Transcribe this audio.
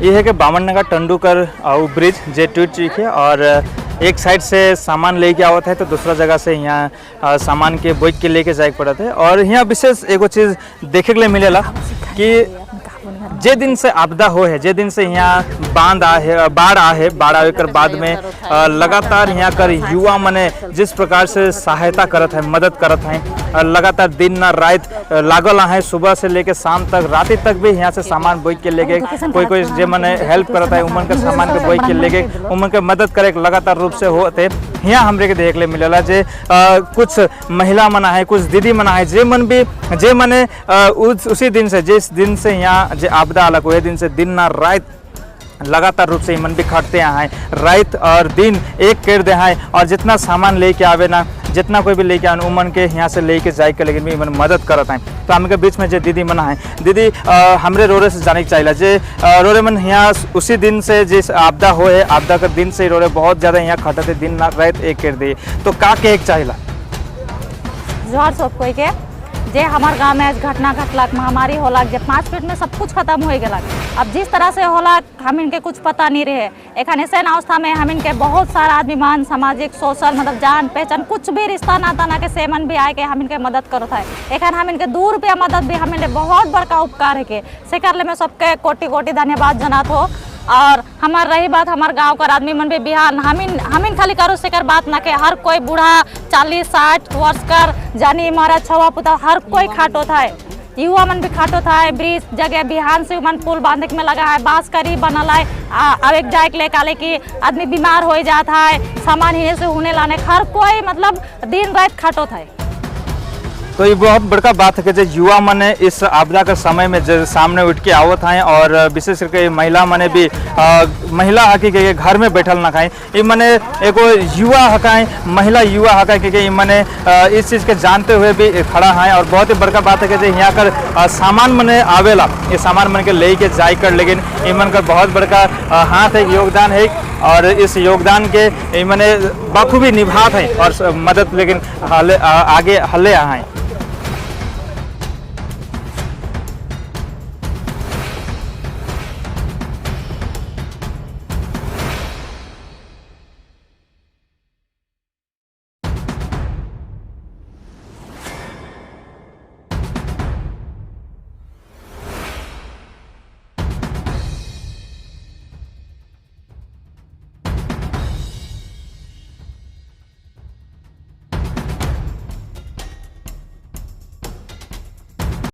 ये है कि बामननगर टंडूकर ब्रिज जे टूट चुकी है और एक साइड से सामान लेके आवत है तो दूसरा जगह से यहाँ सामान के बोझ के लेके जाए पड़त है। और यहाँ विशेष एगो चीज़ देखे के लिए मिलेला कि जे दिन से आपदा हो है, जे दिन से यहाँ बाढ़ आए के बाद में लगातार यहाँ कर युवा मने जिस प्रकार से सहायता करत है, मदद करत है, लगातार दिन न रात लागल है, सुबह से लेके शाम तक रात तक भी यहाँ से सामान बोझ के लेके कोई जे मने हेल्प करता है उमन के सामान के बोझ के लेके उमन के मदद करे लगातार रूप से होते यहाँ हमरे के देख ले मिलेला। जे कुछ महिला मना है, कुछ दीदी मना है, जे मन भी जे मने उसी दिन से जिस दिन से यहाँ जे आपदा अलग हुए दिन से दिन ना रात लगातार रूप से मन भी खटते हैं, रात और दिन एक कर दे हैं और जितना सामान लेके आवे ना जितना कोई भी लेके आए उमन के यहाँ से लेके जाए के लेकिन भी मन मदद करत हैं। तो हम के बीच में जो दीदी मना है, दीदी हमरे रोरे से जाने के चाहिए जे रोरे मन यहाँ उसी दिन से जिस आपदा हो है आपदा के दिन से रोरे बहुत ज़्यादा यहाँ खटते दिन रात एक कर दिए तो का के एक चाहिए जोहर सब कोई के जे हमार गाँव में आज घटना घटलक, महामारी होलक, जब 5 मिनट में सब कुछ खत्म हो गलक। अब जिस तरह से होलक हम इनके कुछ पता नहीं रहे। एखन ऐसे अवस्था में हम इनके बहुत सारा आदमी मान सामाजिक सोशल मतलब जान पहचान कुछ भी रिश्ता नाता ना के सेमन भी आए के हम इनके मदद करत है। एखन हम इनके 2 रुपया मदद भी हम इनके बहुत बड़का उपकार है के से करले में सबके कोटि कोटि धन्यवाद जनात हो। और हमार रही बात हमार गांव कर आदमी मन भी बिहार हमिन खाली करो से कर बात ना के हर कोई बूढ़ा 40-60 वर्ष कर जानी मारा छवा पुता हर कोई खाटो था, युवा मन भी खाटो था। ब्रिज जगह बिहान से मन पुल बांधे में लगा है, बांस करी बनल है, अब एक जाए ले काले की आदमी बीमार हो जाता है, सामान ही से होने लाने हर कोई मतलब दिन रात खाटो था। तो ये बहुत बड़का बात है कि जो युवा मने इस आपदा के समय में जो सामने उठ के आवत हैं और विशेष करके महिला मने भी महिला हकी के घर में बैठल ना खाएं, ये मने एगो युवा हकाएं, महिला युवा हकाएं क्योंकि मने इस चीज़ के जानते हुए भी खड़ा है। और बहुत ही बड़का बात है कि जो यहाँ कर सामान मने आवेला ये सामान मन के ले के जाए कर लेकिन इमन का बहुत बड़का हाथ है, योगदान है और इस योगदान के मने बखूबी निभात है और मदद लेकिन आगे हले आए।